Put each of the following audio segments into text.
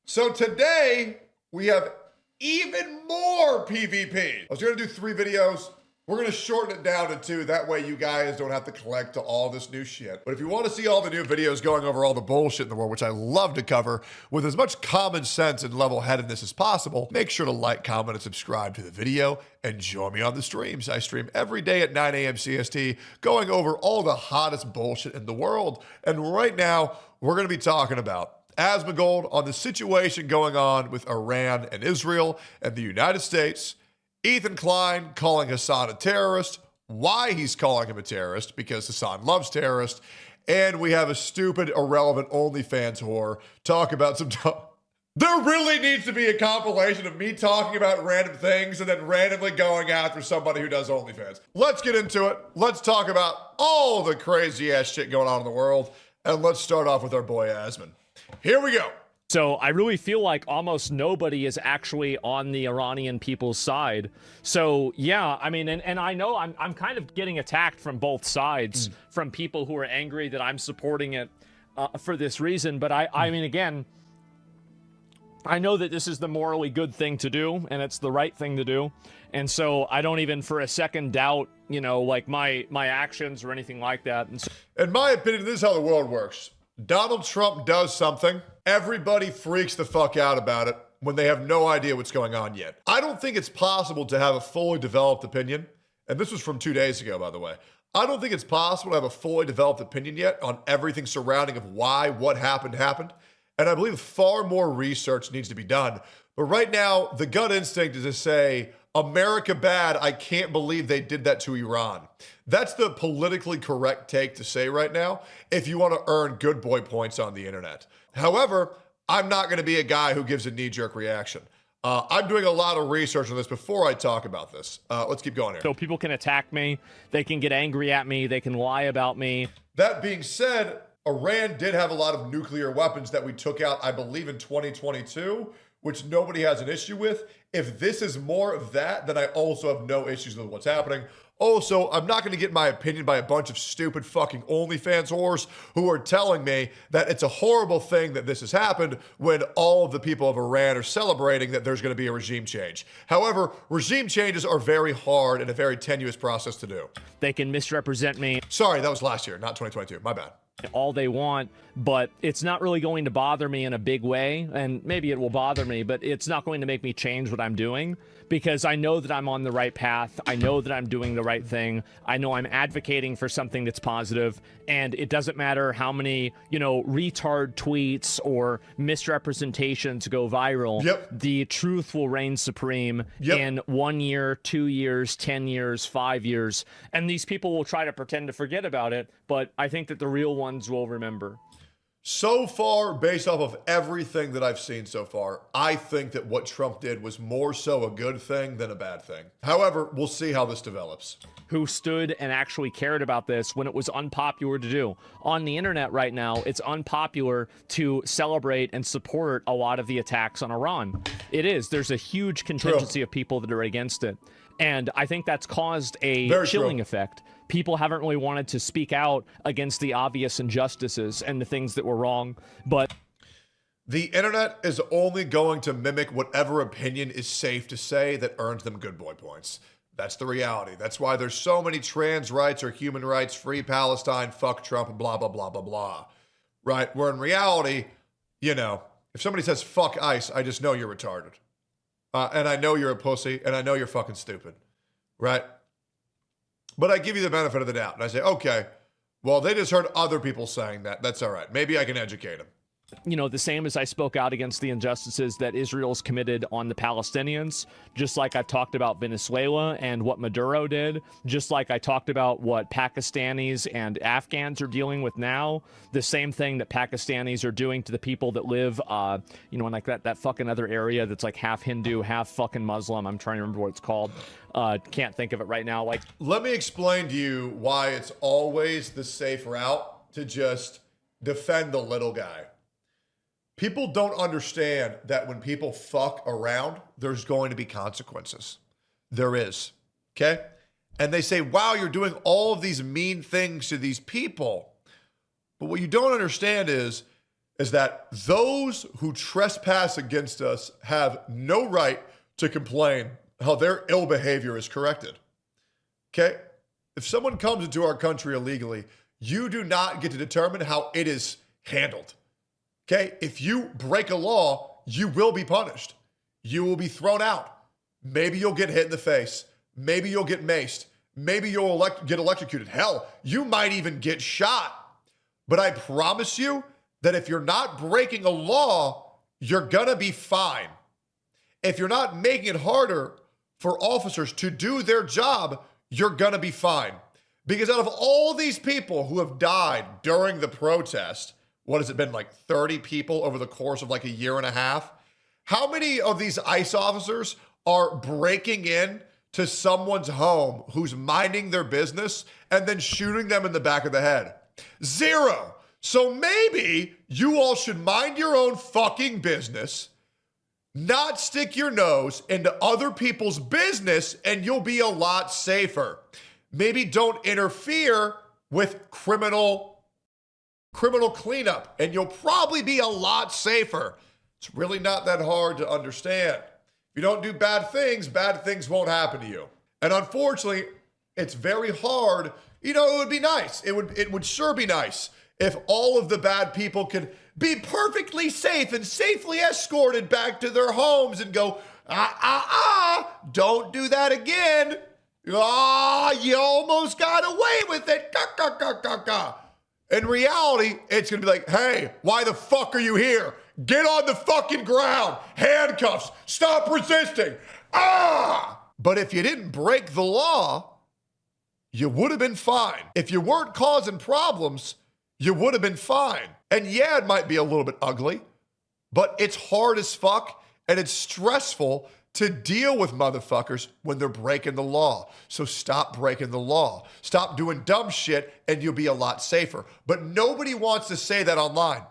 So today we have even more PvP. I was gonna do 3 videos. We're gonna shorten it down to 2. That way you guys don't have to collect all this new shit. But if you wanna see all the new videos going over all the bullshit in the world, which I love to cover with as much common sense and level-headedness as possible, make sure to like, comment, and subscribe to the video and join me on the streams. I stream every day at 9 a.m. CST, going over all the hottest bullshit in the world. And right now, we're gonna be talking about Asmongold on the situation going on with Iran and Israel and the United States, Ethan Klein calling Hasan a terrorist, why he's calling him a terrorist, because Hasan loves terrorists, and we have a stupid, irrelevant OnlyFans whore talk about some... There really needs to be a compilation of me talking about random things and then randomly going after somebody who does OnlyFans. Let's get into it. Let's talk about all the crazy-ass shit going on in the world, and let's start off with our boy Asmon. Here we go. So I really feel like almost nobody is actually on the Iranian people's side. So yeah, I mean, and I know I'm kind of getting attacked from both sides, from people who are angry that I'm supporting it for this reason. But I mean, again, I know that this is the morally good thing to do, and it's the right thing to do. And so I don't even for a second doubt, you know, like my actions or anything like that. And so, in my opinion, this is how the world works. Donald Trump does something, everybody freaks the fuck out about it when they have no idea what's going on yet. I don't think it's possible to have a fully developed opinion, and this was from 2 days ago, by the way. I don't think it's possible to have a fully developed opinion yet on everything surrounding of why what happened, and I believe far more research needs to be done. But right now, the gut instinct is to say, America bad, I can't believe they did that to Iran. That's the politically correct take to say right now if you want to earn good boy points on the internet. However, I'm not going to be a guy who gives a knee-jerk reaction. I'm doing a lot of research on this before I talk about this. Let's keep going here. so people can attack me, they can get angry at me, they can lie about me. That being said, Iran did have a lot of nuclear weapons that we took out, I believe, in 2022, which nobody has an issue with. If this is more of that, then I also have no issues with what's happening. Also, I'm not going to get my opinion by a bunch of stupid fucking OnlyFans whores who are telling me that it's a horrible thing that this has happened when all of the people of Iran are celebrating that there's going to be a regime change. However, regime changes are very hard and a very tenuous process to do. They can misrepresent me. Sorry, that was last year, not 2022. My bad. All they want, but it's not really going to bother me in a big way, and maybe it will bother me, but it's not going to make me change what I'm doing, because I know that I'm on the right path, I know that I'm doing the right thing, I know I'm advocating for something that's positive, and it doesn't matter how many, you know, retard tweets or misrepresentations go viral. Yep. The truth will reign supreme in 1 year, 2 years, 10 years, 5 years, and these people will try to pretend to forget about it, but I think that the real ones will remember. So far, based off of everything that I've seen so far, I think that what Trump did was more so a good thing than a bad thing. However, we'll see how this develops. Who stood and actually cared about this when it was unpopular to do. On the internet right now, it's unpopular to celebrate and support a lot of the attacks on Iran. It is. There's a huge contingency of people that are against it. And I think that's caused a chilling effect. People haven't really wanted to speak out against the obvious injustices and the things that were wrong, but the internet is only going to mimic whatever opinion is safe to say that earns them good boy points. That's the reality. That's why there's so many trans rights or human rights, free Palestine, fuck Trump, and blah, blah, blah, blah, blah. Right? Where in reality, you know, if somebody says fuck ICE, I just know you're retarded. And I know you're a pussy, and I know you're fucking stupid. Right? But I give you the benefit of the doubt, and I say, okay, well, they just heard other people saying that. That's all right. Maybe I can educate them. You know, the same as I spoke out against the injustices that Israel's committed on the Palestinians, just like I've talked about Venezuela and what Maduro did, just like I talked about what Pakistanis and Afghans are dealing with now, the same thing that Pakistanis are doing to the people that live, you know, in like that fucking other area that's like half Hindu, half fucking Muslim. I'm trying to remember what it's called. Can't think of it right now. Like, let me explain to you why it's always the safe route to just defend the little guy. People don't understand that when people fuck around, there's going to be consequences. There is, okay? And they say, wow, you're doing all of these mean things to these people. But what you don't understand is is that those who trespass against us have no right to complain how their ill behavior is corrected. Okay? If someone comes into our country illegally, you do not get to determine how it is handled. Okay? If you break a law, you will be punished. You will be thrown out. Maybe you'll get hit in the face. Maybe you'll get maced. Maybe you'll get electrocuted. Hell, you might even get shot. But I promise you that if you're not breaking a law, you're gonna be fine. If you're not making it harder for officers to do their job, you're gonna be fine. Because out of all these people who have died during the protest, what has it been, like 30 people over the course of like a year and a half? How many of these ICE officers are breaking in to someone's home who's minding their business and then shooting them in the back of the head? Zero. So maybe you all should mind your own fucking business, not stick your nose into other people's business, and you'll be a lot safer. Maybe don't interfere with criminal cleanup, and you'll probably be a lot safer. It's really not that hard to understand. If you don't do bad things won't happen to you. And unfortunately, it's very hard. You know, it would be nice. It would sure be nice if all of the bad people could be perfectly safe and safely escorted back to their homes and go, don't do that again. You almost got away with it. In reality, it's going to be like, hey, why the fuck are you here? Get on the fucking ground. Handcuffs. Stop resisting. But if you didn't break the law, you would have been fine. If you weren't causing problems, you would have been fine. And yeah, it might be a little bit ugly, but it's hard as fuck and it's stressful to deal with motherfuckers when they're breaking the law. So stop breaking the law. Stop doing dumb shit and you'll be a lot safer. But nobody wants to say that online.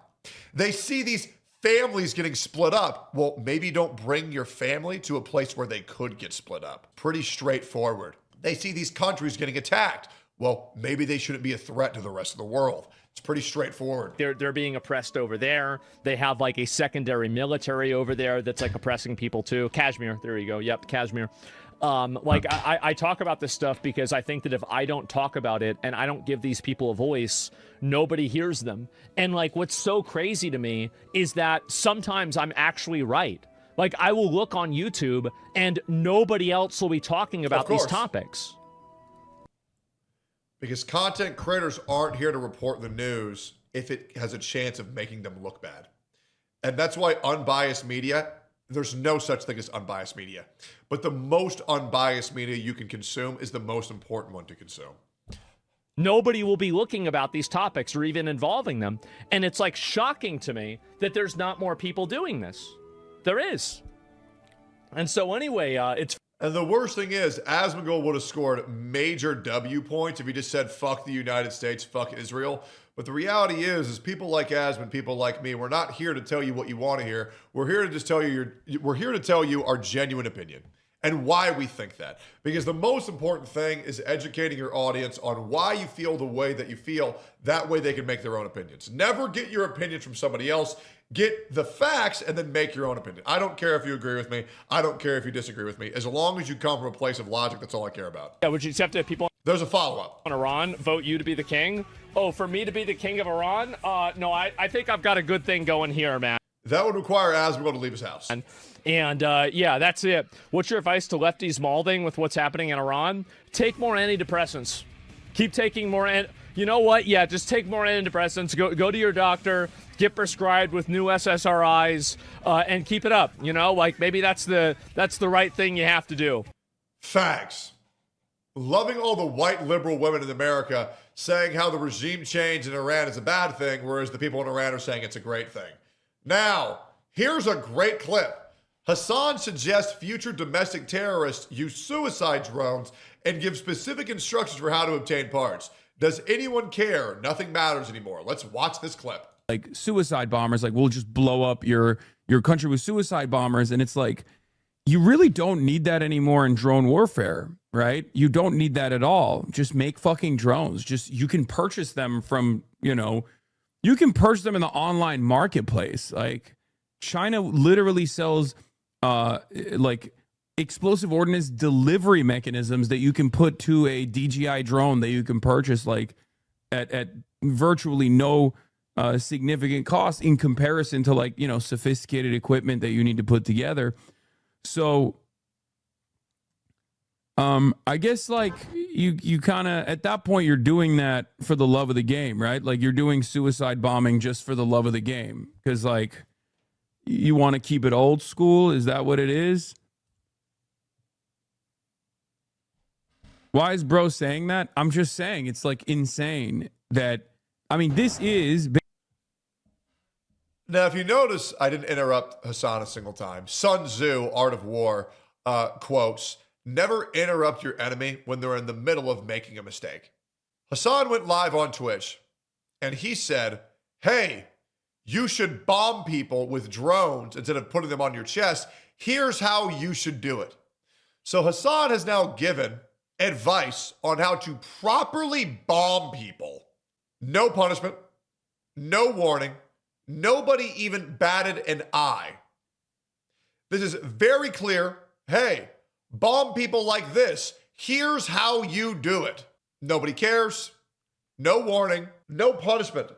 They see these families getting split up. Well, maybe don't bring your family to a place where they could get split up. Pretty straightforward. They see these countries getting attacked. Well, maybe they shouldn't be a threat to the rest of the world. It's pretty straightforward. They're being oppressed over there. They have like a secondary military over there that's like oppressing people too. Kashmir, there you go. Yep, Kashmir. I talk about this stuff because I think that if I don't talk about it and I don't give these people a voice, nobody hears them. And like what's so crazy to me is that sometimes I'm actually right. Like I will look on YouTube and nobody else will be talking about these topics. Because content creators aren't here to report the news if it has a chance of making them look bad. And that's why unbiased media, there's no such thing as unbiased media. But the most unbiased media you can consume is the most important one to consume. Nobody will be looking about these topics or even involving them. And it's like shocking to me that there's not more people doing this. There is. And so anyway, it's... And the worst thing is, Asmongold would have scored major W points if he just said, fuck the United States, fuck Israel. But the reality is people like Asmon, people like me, we're not here to tell you what you want to hear. We're here to just tell you, we're here to tell you our genuine opinion and why we think that. Because the most important thing is educating your audience on why you feel the way that you feel. That way they can make their own opinions. Never get your opinions from somebody else. Get the facts and then make your own opinion. I don't care if you agree with me. I don't care if you disagree with me. As long as you come from a place of logic, that's all I care about. Yeah, would you accept it? People There's a follow-up. on Iran vote you to be the king? Oh, for me to be the king of Iran? No, I think I've got a good thing going here, man. That would require Asmongold to leave his house. And yeah, that's it. What's your advice to lefties malding with what's happening in Iran? Take more antidepressants. Keep taking more. You know what? Yeah, just take more antidepressants. Go to your doctor. Get prescribed with new SSRIs and keep it up. You know, like maybe that's the right thing you have to do. Facts. Loving all the white liberal women in America saying how the regime change in Iran is a bad thing, whereas the people in Iran are saying it's a great thing. Now, here's a great clip. Hasan suggests future domestic terrorists use suicide drones and give specific instructions for how to obtain parts. Does anyone care? Nothing matters anymore. Let's watch this clip. Like suicide bombers, like we'll just blow up your country with suicide bombers. And it's like, you really don't need that anymore in drone warfare, right? You don't need that at all. Just make fucking drones. You can purchase them from, You can purchase them in the online marketplace. Like China literally sells like explosive ordnance delivery mechanisms that you can put to a DJI drone that you can purchase like at virtually no significant cost in comparison to like, you know, sophisticated equipment that you need to put together. So I guess like you kind of at that point you're doing that for the love of the game, right? Like you're doing suicide bombing just for the love of the game because like you want to keep it old school. Is that what it is? Why is bro saying that? I'm just saying it's like insane that, I mean, this is. Now, if you notice, I didn't interrupt Hasan a single time. Sun Tzu, Art of War, quotes, never interrupt your enemy when they're in the middle of making a mistake. Hasan went live on Twitch and he said, hey, you should bomb people with drones instead of putting them on your chest. Here's how you should do it. So Hasan has now given advice on how to properly bomb people. No punishment, no warning, nobody even batted an eye. This is very clear. Hey, bomb people like this. Here's how you do it. Nobody cares. No warning, no punishment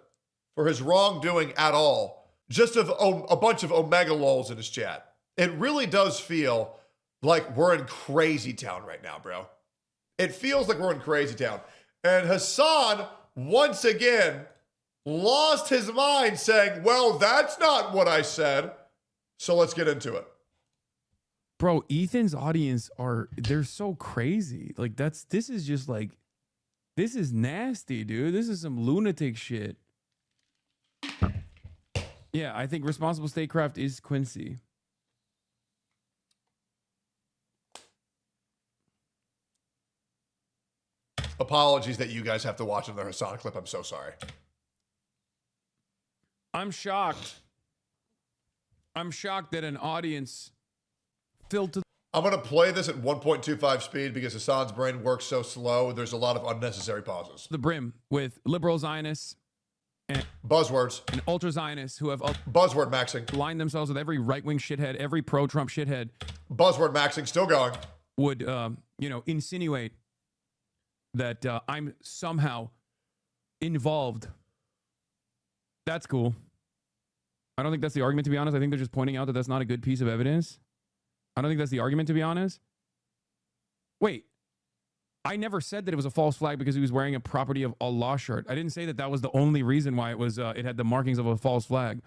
for his wrongdoing at all. Just a bunch of omega lols in his chat. It really does feel like we're in crazy town right now, bro. It feels like we're in crazy town. And Hasan, once again, lost his mind saying, well, that's not what I said. So let's get into it. Bro, Ethan's audience they're so crazy. Like this is just like, this is nasty, dude. This is some lunatic shit. Yeah, I think responsible statecraft is Quincy. Apologies that you guys have to watch another Hasan clip. I'm so sorry. I'm shocked. I'm shocked that an audience filled to. I'm going to play this at 1.25 speed because Hasan's brain works so slow. There's a lot of unnecessary pauses. The brim with liberal Zionists and buzzwords and ultra Zionists who have buzzword maxing, lined themselves with every right-wing shithead, every pro-Trump shithead. Buzzword maxing, still going. Would, you know, insinuate that I'm somehow involved. That's cool. I don't think that's the argument, to be honest. I think they're just pointing out that that's not a good piece of evidence. I don't think that's the argument, to be honest. Wait. I never said that it was a false flag because he was wearing a property of Allah shirt. I didn't say that that was the only reason why it was. It had the markings of a false flag.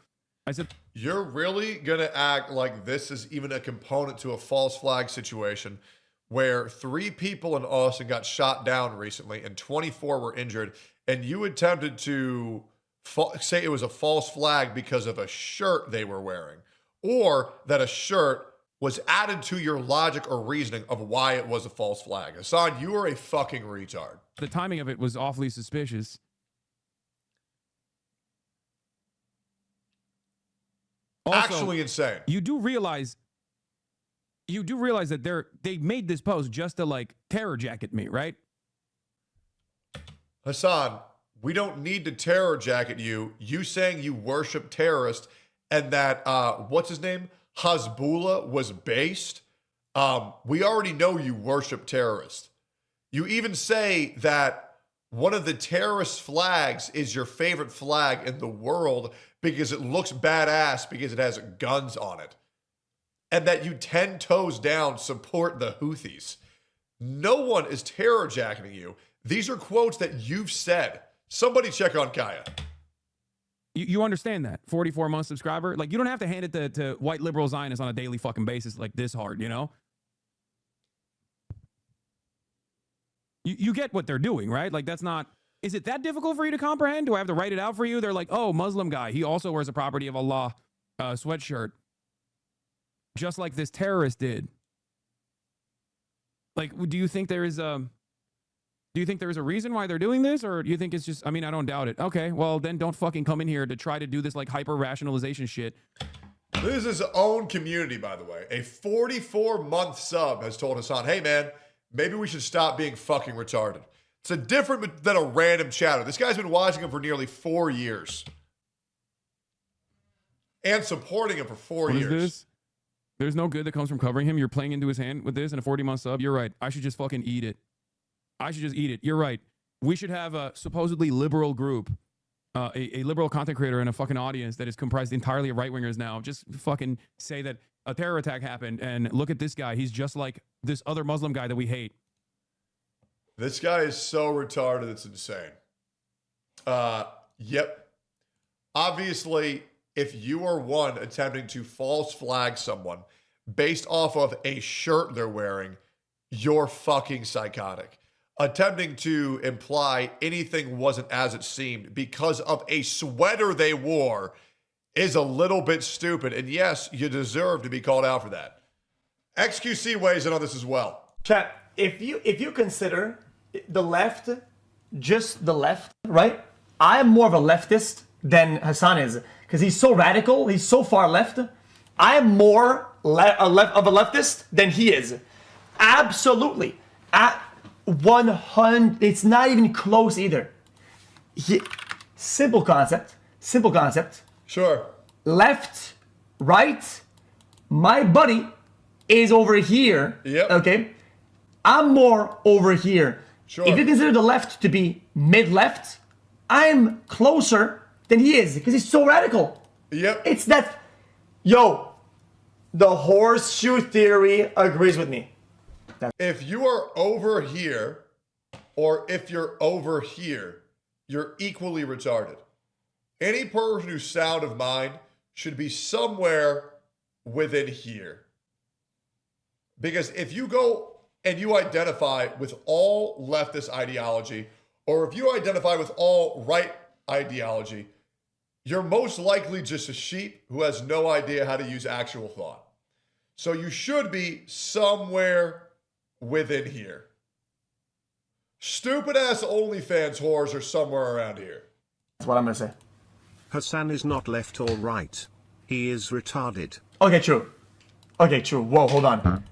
I said, you're really going to act like this is even a component to a false flag situation where 3 people in Austin got shot down recently and 24 were injured, and you attempted to say it was a false flag because of a shirt they were wearing, or that a shirt was added to your logic or reasoning of why it was a false flag. Hasan, you are a fucking retard. The timing of it was awfully suspicious. Also, actually insane. You do realize that they made this post just to like terror jacket me, right? Hasan, we don't need to terror jacket you. You saying you worship terrorists and that what's his name? Hezbollah was based. We already know you worship terrorists. You even say that one of the terrorist flags is your favorite flag in the world because it looks badass because it has guns on it. And that you 10 toes down support the Houthis. No one is terror jacketing you. These are quotes that you've said. Somebody check on Kaya. You understand that? 44-month subscriber? Like, you don't have to hand it to white liberal Zionists on a daily fucking basis like this hard, you know? You get what they're doing, right? Like, that's not... Is it that difficult for you to comprehend? Do I have to write it out for you? They're like, oh, Muslim guy. He also wears a property of Allah sweatshirt. Just like this terrorist did. Like, do you think there is a... Do you think there is a reason why they're doing this? Or do you think it's just, I mean, I don't doubt it. Okay, well, then don't fucking come in here to try to do this, like, hyper-rationalization shit. This is his own community, by the way. A 44-month sub has told Hasan, hey, man, maybe we should stop being fucking retarded. It's a different than a random chatter. This guy's been watching him for nearly 4 years. and supporting him for 4 What is years. this? There's no good that comes from covering him. You're playing into his hand with this and a 40-month sub. You're right. I should just fucking eat it. I should just eat it. You're right. We should have a supposedly liberal group, a liberal content creator and a fucking audience that is comprised entirely of right-wingers now. Just fucking say that a terror attack happened and look at this guy. He's just like this other Muslim guy that we hate. This guy is so retarded, it's insane. Yep. Obviously, if you are one attempting to false flag someone based off of a shirt they're wearing, you're fucking psychotic. Attempting to imply anything wasn't as it seemed because of a sweater they wore is a little bit stupid. And yes, you deserve to be called out for that. XQC weighs in on this as well. Chat, if you consider the left, just the left, right? I'm more of a leftist than Hasan is because he's so radical. He's so far left. I'm more of a leftist than he is. Absolutely. At 100, it's not even close either. Simple concept. Sure. Left, right. My buddy is over here. Yep. Okay. I'm more over here. Sure. If you consider the left to be mid-left, I'm closer than he is because he's so radical. Yep. It's that, yo, the horseshoe theory agrees with me. If you are over here or if you're over here, you're equally retarded. Any person who's sound of mind should be somewhere within here. Because if you go and you identify with all leftist ideology, or if you identify with all right ideology, you're most likely just a sheep who has no idea how to use actual thought. So you should be somewhere within here. Stupid ass OnlyFans whores are somewhere around here. That's what I'm gonna say. Hassan is not left or right. He is retarded. Okay, true. Whoa, hold on.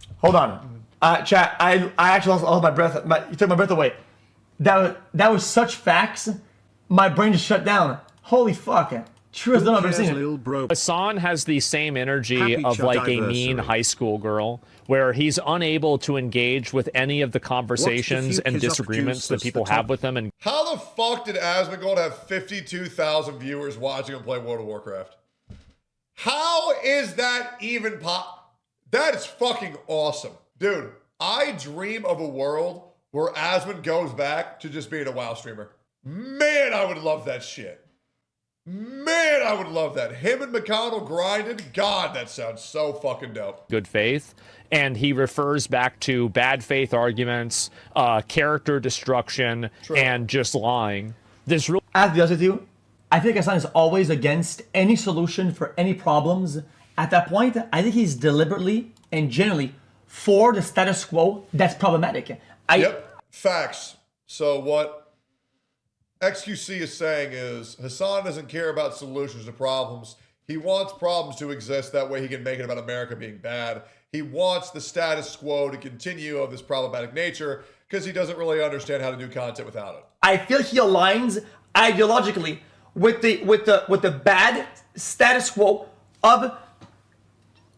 Chat, I actually lost my breath. You took my breath away. That was such facts. My brain just shut down. Holy fuck. True as though I've ever seen it. Lil bro. Hassan has the same energy Happy of like a mean Chadiversary. high school girl, where he's unable to engage with any of the conversations and his off disagreements juice that as people the have top- with him. And How the fuck did Asmongold have 52,000 viewers watching him play World of Warcraft? How is that even That is fucking awesome. Dude, I dream of a world where Asmon goes back to just being a WoW streamer. Man, I would love that shit. Man, I would love that. Him and McConnell grinding. God, that sounds so fucking dope. good faith, and he refers back to bad faith arguments, character destruction, True. and just lying. This really I have to be honest with you, I think Hassan is always against any solution for any problems. At that point, I think he's deliberately and generally for the status quo that's problematic. Yep, facts. So what XQC is saying is Hasan doesn't care about solutions to problems. He wants problems to exist. That way he can make it about America being bad. He wants the status quo to continue of this problematic nature because he doesn't really understand how to do content without it. I feel he aligns ideologically with the bad status quo of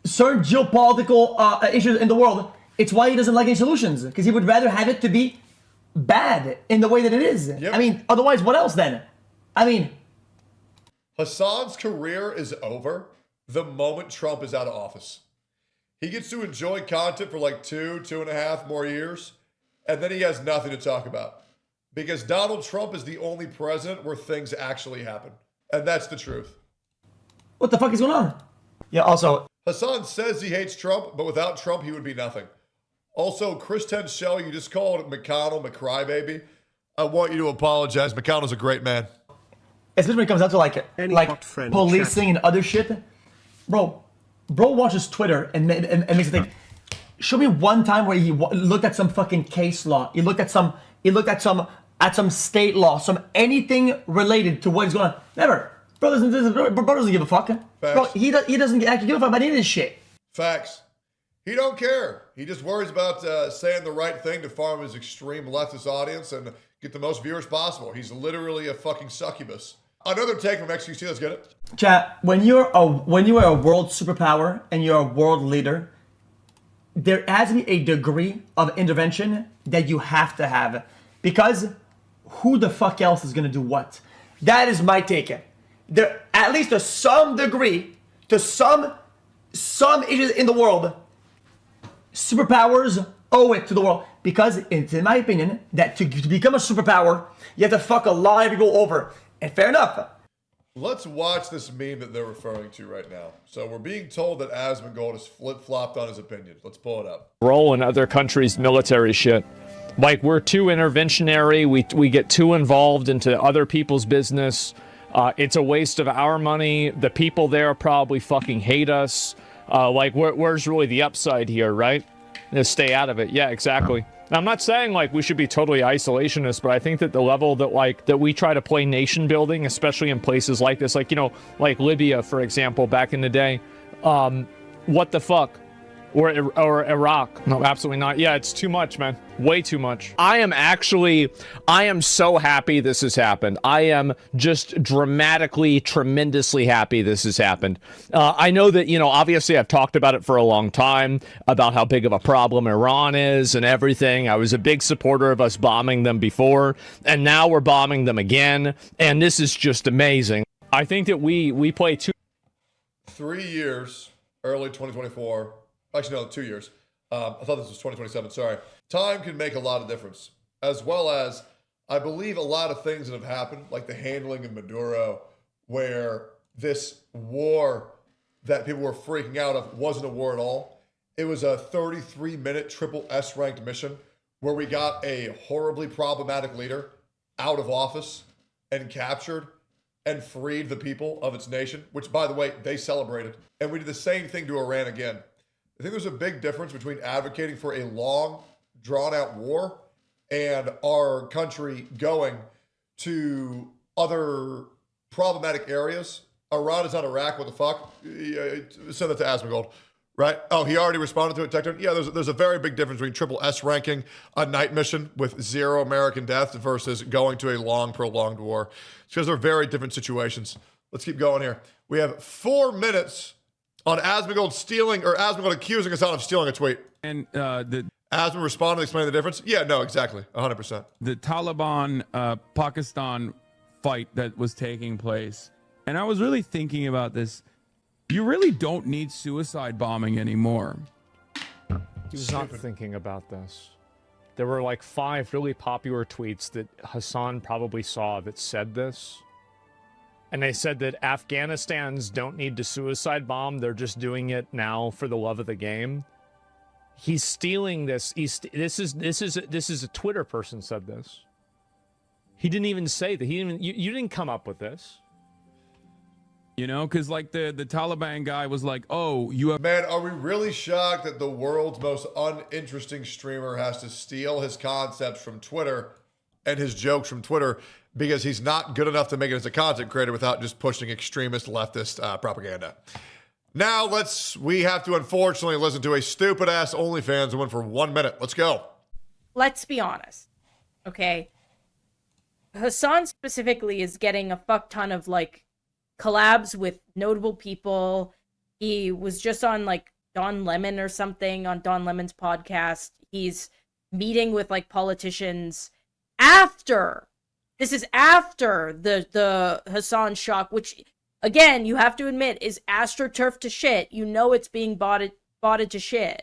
certain geopolitical issues in the world. It's why he doesn't like any solutions, because he would rather have it to be bad in the way that it is. Yep. I mean, otherwise, what else then? I mean, Hassan's career is over the moment Trump is out of office. He gets to enjoy content for like 2.5 more years, and then he has nothing to talk about. Because Donald Trump is the only president where things actually happen. And that's the truth. what the fuck is going on? Yeah, also, Hasan says he hates Trump, but without Trump, he would be nothing. Also, Kristen Shell, you just called McConnell McCrybaby. I want you to apologize. McConnell's a great man. especially when it comes down to Any like hot friend policing chat. and other shit. Bro watches Twitter and makes it think, show me one time where he looked at some fucking case law. He looked at some state law, some anything related to what is going on. Never. Bro doesn't give a fuck. Bro, he doesn't actually give a fuck about any of this shit. Facts. He don't care. He just worries about saying the right thing to farm his extreme leftist audience and get the most viewers possible. He's literally a fucking succubus. Another take from XQC. Let's get it. Chat, when you are a world superpower and you're a world leader, there has to be a degree of intervention that you have to have, because who the fuck else is gonna do what? That is my take. There, at least to some degree, to some issues in the world, superpowers owe it to the world, because it's in my opinion that to become a superpower, you have to fuck a lot of people over. And fair enough. Let's watch this meme that they're referring to right now. So we're being told that Asmongold has flip-flopped on his opinions. Let's pull it up. Role in other countries' military shit. Like, we're too interventionary. We get too involved into other people's business. It's a waste of our money. The people there probably fucking hate us. Like, where's really the upside here, right? Just stay out of it. Yeah, exactly. Now, I'm not saying, like, we should be totally isolationist, but I think that the level that, like, that we try to play nation building, especially in places like this, like, you know, like Libya, for example, back in the day, what the fuck? Or Iraq. No, absolutely not. Yeah, it's too much, man. Way too much. I am so happy this has happened. I am just dramatically, tremendously happy this has happened. I know that, you know, obviously I've talked about it for a long time, about how big of a problem Iran is and everything. I was a big supporter of us bombing them before, and now we're bombing them again, and this is just amazing. I think that we play 3 years, early 2024. Actually, no, 2 years. I thought this was 2027. Sorry. Time can make a lot of difference, as well as I believe a lot of things that have happened, like the handling of Maduro, where this war that people were freaking out of wasn't a war at all. It was a 33-minute triple S ranked mission where we got a horribly problematic leader out of office and captured and freed the people of its nation, which, by the way, they celebrated. And we did the same thing to Iran again. I think there's a big difference between advocating for a long, drawn-out war and our country going to other problematic areas. Iran is not Iraq. What the fuck? Send that to Asmongold, right? Oh, he already responded to it, Tectone. Yeah, there's a very big difference between triple S ranking a night mission with 0 American deaths versus going to a long, prolonged war. It's because they're very different situations. Let's keep going here. We have 4 minutes on Asmongold stealing, or Asmongold accusing Hasan of stealing a tweet. And Asmon responded, explaining the difference. Yeah, no, exactly, 100%. the Taliban Pakistan fight that was taking place, and I was really thinking about this. You really don't need suicide bombing anymore. He was not thinking about this. There were like 5 really popular tweets that Hasan probably saw that said this. And they said that Afghanistans don't need to suicide bomb. They're just doing it now for the love of the game. He's stealing this. This is a Twitter person said this. He didn't even say that. You didn't come up with this. You know, because like the Taliban guy was like, oh, you have... Man, are we really shocked that the world's most uninteresting streamer has to steal his concepts from Twitter and his jokes from Twitter because he's not good enough to make it as a content creator without just pushing extremist leftist propaganda? Now we have to unfortunately listen to a stupid ass OnlyFans woman for 1 minute. Let's go. Let's be honest, okay? Hasan specifically is getting a fuck ton of like collabs with notable people. He was just on like Don Lemon or something on Don Lemon's podcast. He's meeting with like politicians after. This is after the Hasan shock, which again, you have to admit is astroturf to shit. You know it's being botted to shit.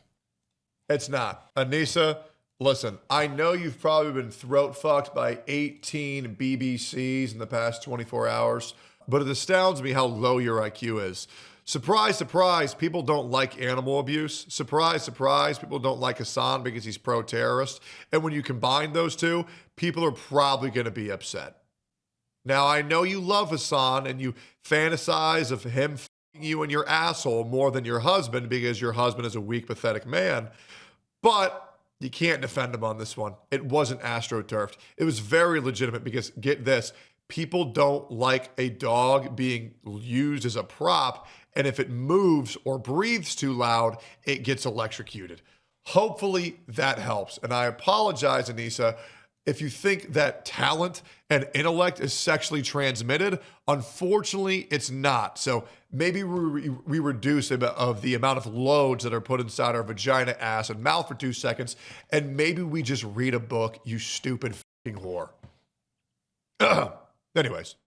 It's not. Anissa, listen, I know you've probably been throat fucked by 18 BBCs in the past 24 hours, but it astounds me how low your IQ is. Surprise, surprise, people don't like animal abuse. Surprise, surprise, people don't like Hasan because he's pro-terrorist. And when you combine those two, people are probably going to be upset. Now, I know you love Hasan and you fantasize of him f***ing you in your asshole more than your husband because your husband is a weak, pathetic man. But you can't defend him on this one. It wasn't astroturfed. It was very legitimate because, get this, people don't like a dog being used as a prop, and if it moves or breathes too loud, it gets electrocuted. Hopefully that helps. And I apologize, Anissa. if you think that talent and intellect is sexually transmitted. Unfortunately, it's not. So maybe we reduce of the amount of loads that are put inside our vagina, ass, and mouth for 2 seconds, and maybe we just read a book, you stupid fucking whore. Anyways.